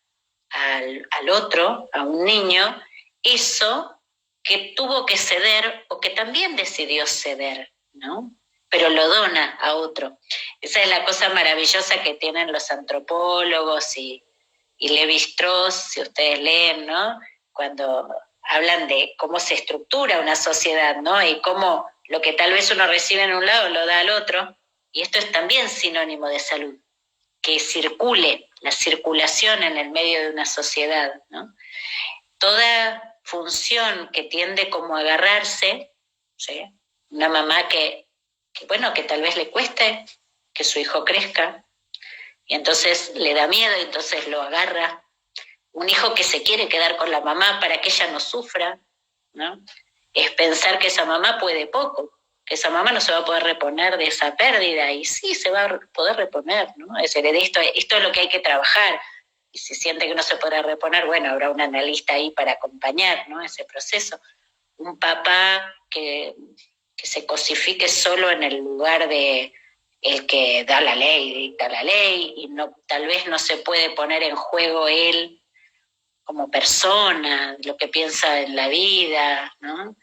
al otro, a un niño, eso que tuvo que ceder o que también decidió ceder, ¿no?, pero lo dona a otro. Esa es la cosa maravillosa que tienen los antropólogos y Lévi-Strauss, si ustedes leen, ¿no?, cuando hablan de cómo se estructura una sociedad, ¿no?, y cómo lo que tal vez uno recibe en un lado lo da al otro, y esto es también sinónimo de salud, que circule, la circulación en el medio de una sociedad, ¿no? Toda función que tiende como a agarrarse, ¿sí?, una mamá que bueno, que tal vez le cueste que su hijo crezca, y entonces le da miedo y entonces lo agarra. Un hijo que se quiere quedar con la mamá para que ella no sufra, ¿no?, es pensar que esa mamá puede poco, que esa mamá no se va a poder reponer de esa pérdida, y sí se va a poder reponer, ¿no? Es decir, esto es lo que hay que trabajar, y si siente que no se podrá reponer, bueno, habrá un analista ahí para acompañar, ¿no?, ese proceso. Un papá que se cosifique solo en el lugar de el que da la ley, dicta la ley, y no, tal vez no se puede poner en juego él como persona, lo que piensa en la vida, ¿no?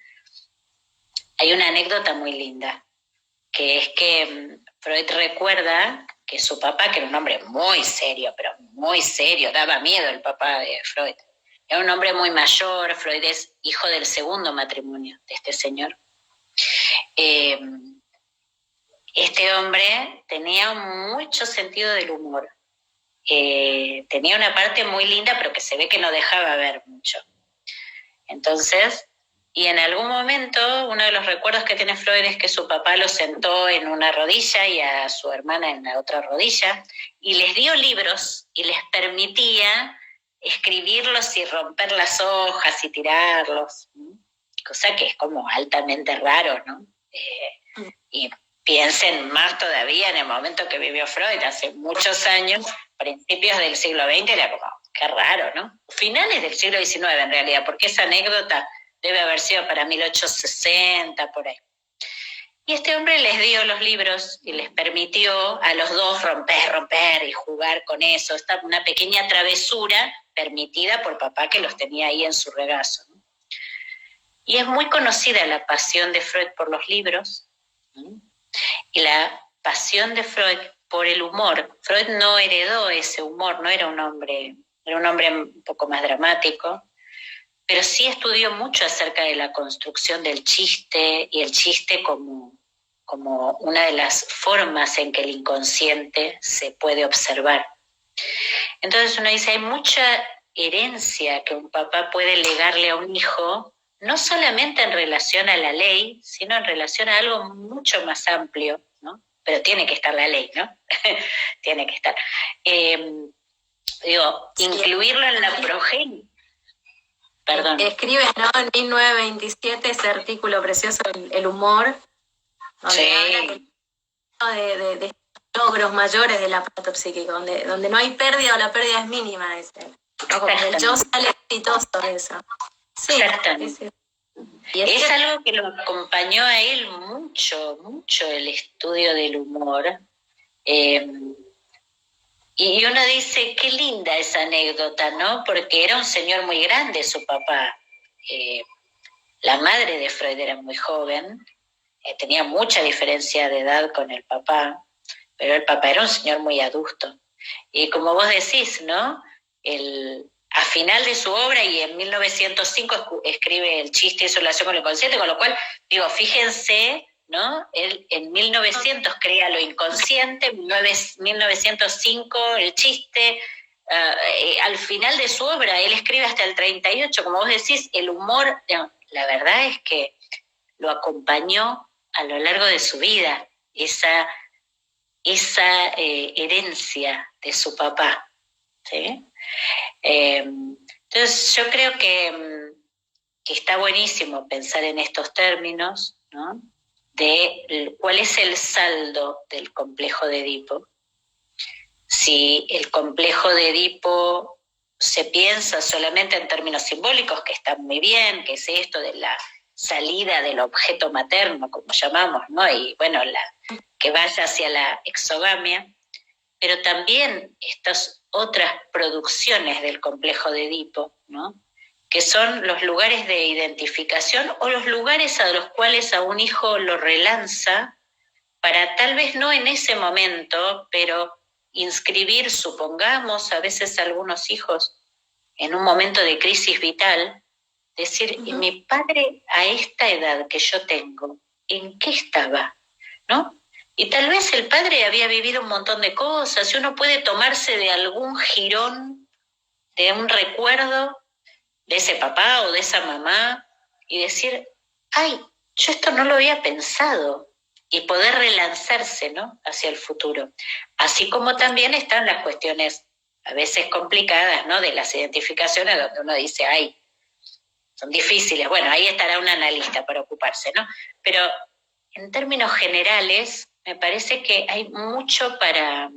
Hay una anécdota muy linda, que es que Freud recuerda que su papá, que era un hombre muy serio, pero muy serio, daba miedo el papá de Freud, era un hombre muy mayor. Freud es hijo del segundo matrimonio de este señor. Este hombre tenía mucho sentido del humor. Tenía una parte muy linda, pero que se ve que no dejaba ver mucho. Entonces, y en algún momento, uno de los recuerdos que tiene Freud es que su papá lo sentó en una rodilla y a su hermana en la otra rodilla, y les dio libros y les permitía escribirlos y romper las hojas y tirarlos, cosa que es como altamente raro, ¿no? Y piensen más todavía en el momento que vivió Freud, hace muchos años, principios del siglo XX, era como, qué raro, ¿no? Finales del siglo XIX en realidad, porque esa anécdota debe haber sido para 1860, por ahí. Y este hombre les dio los libros y les permitió a los dos romper y jugar con eso. Esta una pequeña travesura permitida por papá, que los tenía ahí en su regazo, ¿no? Y es muy conocida la pasión de Freud por los libros, ¿no?, y la pasión de Freud por el humor. Freud no heredó ese humor, no era un hombre un poco más dramático, pero sí estudió mucho acerca de la construcción del chiste, y el chiste como una de las formas en que el inconsciente se puede observar. Entonces uno dice, hay mucha herencia que un papá puede legarle a un hijo, no solamente en relación a la ley, sino en relación a algo mucho más amplio, ¿no? Pero tiene que estar la ley, ¿no? Tiene que estar. Incluirlo en la progenie. Perdón. Escribe, ¿no?, en 1927 ese artículo precioso, El humor, donde habla de logros mayores del aparato psíquico, donde no hay pérdida o la pérdida es mínima, dice. ¿No? Como el yo sale exitoso de eso. Sí, exactamente. Es algo que lo acompañó a él mucho, mucho el estudio del humor. Y uno dice, qué linda esa anécdota, ¿no? Porque era un señor muy grande su papá. La madre de Freud era muy joven, tenía mucha diferencia de edad con el papá, pero el papá era un señor muy adusto. Y como vos decís, ¿no? A final de su obra y en 1905 escribe El chiste y su relación con el inconsciente, con lo cual, digo, fíjense, ¿no? Él en 1900 crea lo inconsciente, 1905 el chiste, al final de su obra, él escribe hasta el 38, como vos decís, el humor, la verdad es que lo acompañó a lo largo de su vida, esa herencia de su papá, ¿sí? Entonces yo creo que está buenísimo pensar en estos términos, ¿no? De cuál es el saldo del complejo de Edipo. Si el complejo de Edipo se piensa solamente en términos simbólicos, que está muy bien, que es esto de la salida del objeto materno, como llamamos, ¿no? Y bueno, que vaya hacia la exogamia, pero también estas otras producciones del complejo de Edipo, ¿no? Que son los lugares de identificación o los lugares a los cuales a un hijo lo relanza para tal vez no en ese momento, pero inscribir, supongamos, a veces algunos hijos en un momento de crisis vital, decir, ¿y mi padre a esta edad que yo tengo, en qué estaba? ¿No? Y tal vez el padre había vivido un montón de cosas, y uno puede tomarse de algún jirón, de un recuerdo de ese papá o de esa mamá, y decir, ay, yo esto no lo había pensado, y poder relanzarse, ¿no? Hacia el futuro. Así como también están las cuestiones a veces complicadas, ¿no? De las identificaciones, donde uno dice, ay, son difíciles. Bueno, ahí estará un analista para ocuparse, ¿no? Pero en términos generales, me parece que hay mucho para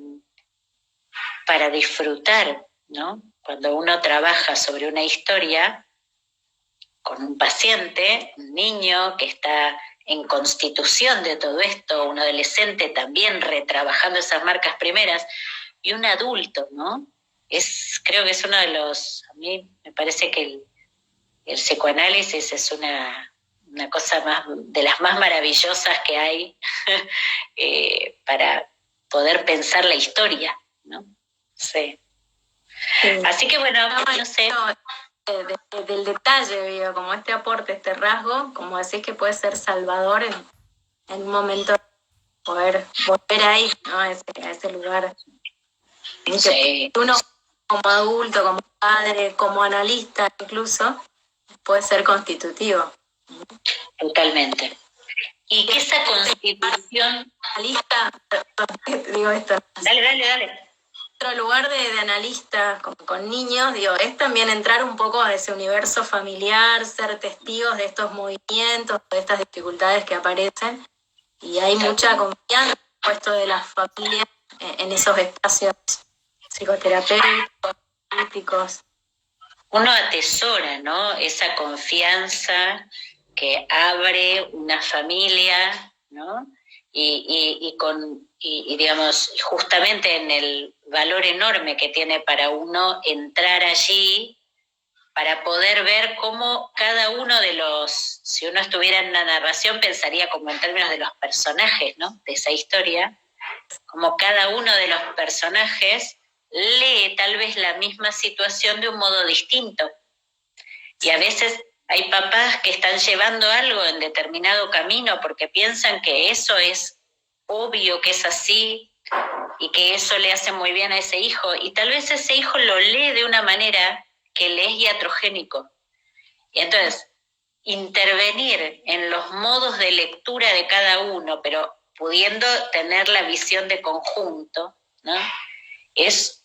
disfrutar, ¿no? Cuando uno trabaja sobre una historia con un paciente, un niño que está en constitución de todo esto, un adolescente también retrabajando esas marcas primeras, y un adulto, ¿no? Creo que es uno de los, a mí me parece que el psicoanálisis es una cosa más, de las más maravillosas que hay para poder pensar la historia, ¿no? Sí. Así que bueno, no sé. Del detalle, digo, como este aporte, este rasgo, como decís que puede ser salvador en un momento poder volver ahí, ¿no? A ese lugar. Sí. Uno como adulto, como padre, como analista incluso, puede ser constitutivo. Totalmente. Y que esa constitución... Analista, digo esto. Dale. Otro lugar de analista con niños, digo, es también entrar un poco a ese universo familiar, ser testigos de estos movimientos, de estas dificultades que aparecen. Y hay mucha confianza puesto de las familias en esos espacios psicoterapéuticos, políticos. Uno atesora, ¿no? Esa confianza que abre una familia, ¿no? Y digamos, justamente en el valor enorme que tiene para uno entrar allí para poder ver cómo cada uno de los, si uno estuviera en la narración, pensaría como en términos de los personajes, ¿no? De esa historia, como cada uno de los personajes lee tal vez la misma situación de un modo distinto. Y a veces hay papás que están llevando algo en determinado camino porque piensan que eso es obvio, que es así, y que eso le hace muy bien a ese hijo. Y tal vez ese hijo lo lee de una manera que le es iatrogénico. Y entonces, intervenir en los modos de lectura de cada uno, pero pudiendo tener la visión de conjunto, ¿no? Es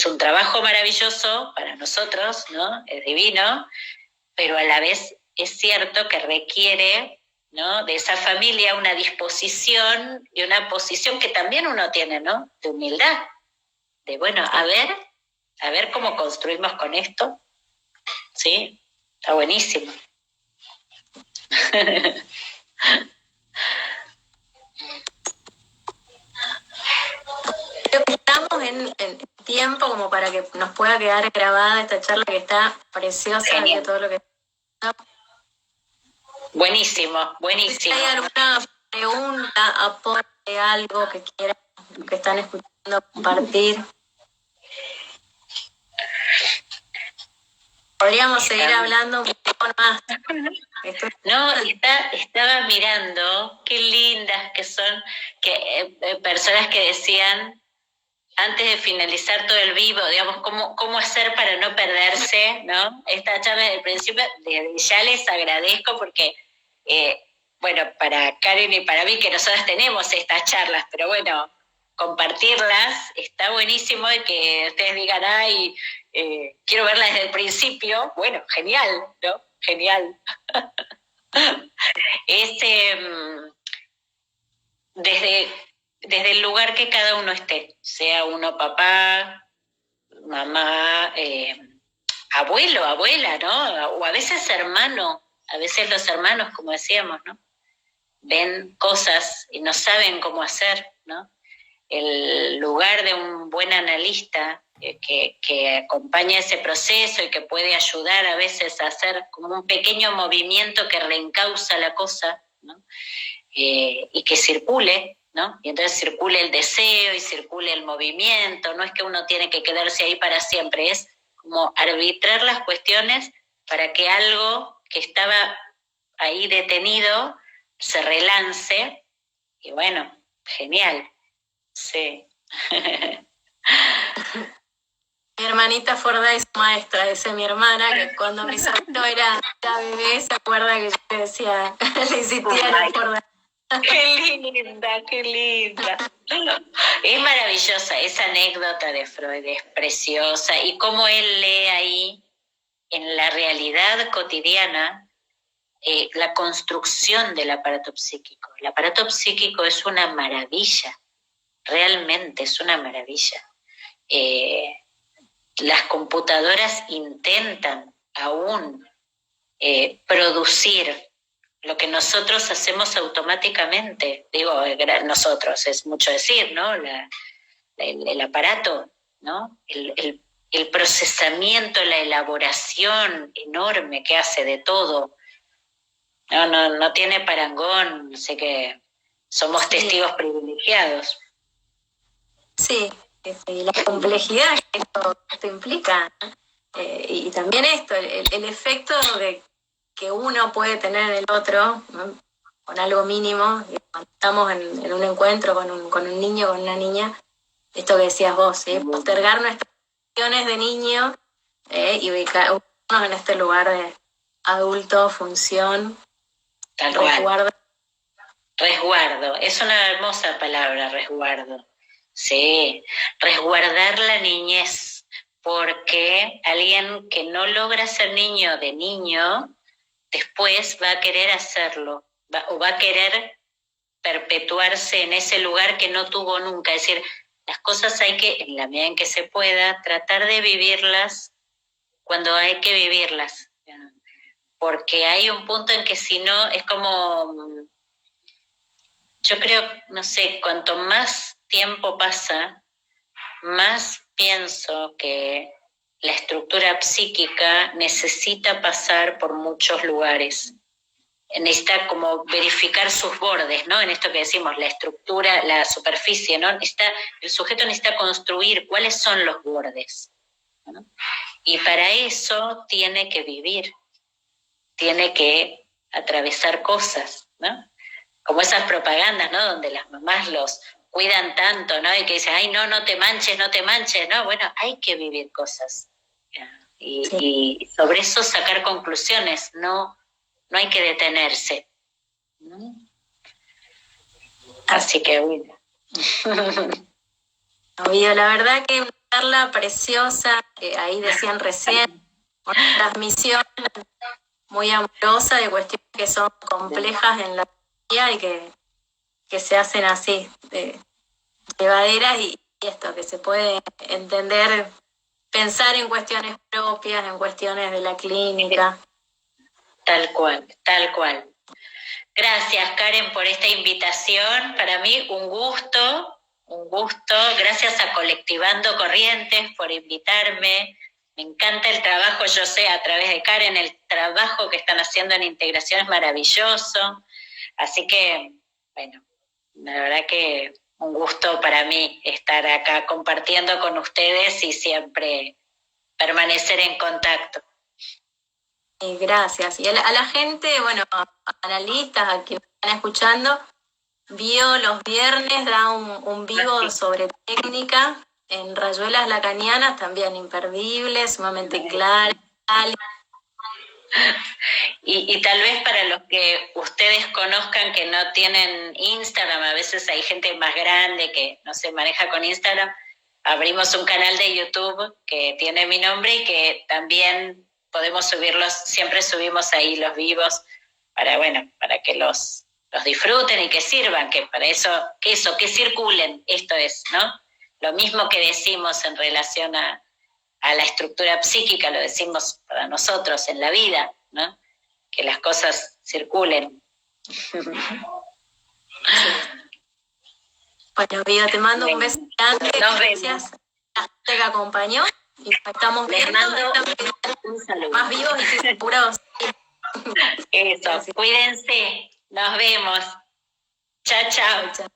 un trabajo maravilloso para nosotros, ¿no? Es divino, pero a la vez es cierto que requiere, ¿no? De esa familia una disposición y una posición que también uno tiene, ¿no? De humildad, de bueno, a ver cómo construimos con esto, ¿sí? Está buenísimo. Creo que estamos en tiempo como para que nos pueda quedar grabada esta charla que está preciosa de todo lo que... Buenísimo, buenísimo. Si hay alguna pregunta, aporte, algo que quieran, que están escuchando, compartir. Podríamos seguir hablando un poco más. No, estaba mirando qué lindas que son, que personas que decían antes de finalizar todo el vivo, digamos, cómo hacer para no perderse, ¿no? Esta charla desde el principio, ya les agradezco porque, bueno, para Karen y para mí, que nosotras tenemos estas charlas, pero bueno, compartirlas está buenísimo y que ustedes digan, ay, quiero verla desde el principio, bueno, genial, ¿no? Genial. Desde el lugar que cada uno esté, sea uno papá, mamá, abuelo, abuela, ¿no? O a veces hermano, a veces los hermanos, como decíamos, ¿no? Ven cosas y no saben cómo hacer, ¿no? El lugar de un buen analista que acompaña ese proceso y que puede ayudar a veces a hacer como un pequeño movimiento que reencausa la cosa, ¿no? Y que circule, ¿no? Y entonces circule el deseo y circule el movimiento, no es que uno tiene que quedarse ahí para siempre, es como arbitrar las cuestiones para que algo que estaba ahí detenido se relance, y bueno, genial, sí. Mi hermanita Forda es maestra, dice mi hermana, que cuando mi sobrino era bebé, se acuerda que yo le decía, le insistía en la Forda. Qué linda, qué linda. Es maravillosa, esa anécdota de Freud es preciosa, y cómo él lee ahí, en la realidad cotidiana, la construcción del aparato psíquico. El aparato psíquico es una maravilla, realmente es una maravilla. Las computadoras intentan aún producir lo que nosotros hacemos automáticamente. Digo, nosotros, es mucho decir, ¿no? El aparato, ¿no? El procesamiento, la elaboración enorme que hace de todo. No tiene parangón, sé que somos testigos privilegiados. Sí, la complejidad que esto implica, y también esto, el efecto que uno puede tener en el otro, ¿no? Con algo mínimo, cuando estamos en un encuentro con un niño, con una niña, esto que decías vos, ¿sí? Postergar nuestras acciones de niño y ubicarnos en este lugar de adulto, función, tal cual. Resguardo, es una hermosa palabra, resguardo. Sí, resguardar la niñez, porque alguien que no logra ser niño de niño, después va a querer hacerlo, o va a querer perpetuarse en ese lugar que no tuvo nunca. Es decir, las cosas hay que, en la medida en que se pueda, tratar de vivirlas cuando hay que vivirlas. Porque hay un punto en que si no, es como, yo creo, no sé, cuanto más tiempo pasa, más pienso que la estructura psíquica necesita pasar por muchos lugares. Necesita como verificar sus bordes, ¿no? En esto que decimos, la estructura, la superficie, ¿no? El sujeto necesita construir cuáles son los bordes, ¿no? Y para eso tiene que vivir, tiene que atravesar cosas, ¿no? Como esas propagandas, ¿no? Donde las mamás los cuidan tanto, ¿no? Y que dicen, ay, no te manches, ¿no? Bueno, hay que vivir cosas. Y sobre eso sacar conclusiones, no hay que detenerse. ¿No? Así que, bueno. La verdad que una charla preciosa, que ahí decían recién, una transmisión muy amorosa de cuestiones que son complejas en la vida y que se hacen así, llevaderas, y esto, que se puede entender, pensar en cuestiones propias, en cuestiones de la clínica. Tal cual. Gracias, Karen, por esta invitación. Para mí un gusto, un gusto. Gracias a Colectivando Corrientes por invitarme. Me encanta el trabajo, yo sé a través de Karen, el trabajo que están haciendo en integración es maravilloso. Así que, bueno, la verdad que un gusto para mí estar acá compartiendo con ustedes y siempre permanecer en contacto. Gracias. Y a la gente, bueno, analistas, a quienes están escuchando, Bio los viernes da un vivo sobre técnica en Rayuelas Lacanianas, también imperdible, sumamente claro. Y tal vez para los que ustedes conozcan que no tienen Instagram, a veces hay gente más grande que no se maneja con Instagram, abrimos un canal de YouTube que tiene mi nombre y que también podemos subirlos, siempre subimos ahí los vivos para, bueno, para que los disfruten y que sirvan, que para eso, que circulen, esto es, ¿no? Lo mismo que decimos en relación a la estructura psíquica, lo decimos para nosotros en la vida, ¿no? Que las cosas circulen. Bueno, Bio, te mando un beso grande. Gracias a la gente que acompañó. Y estamos viendo. Un saludo. Más vivos y seguros. Eso, cuídense. Nos vemos. Chao, chao.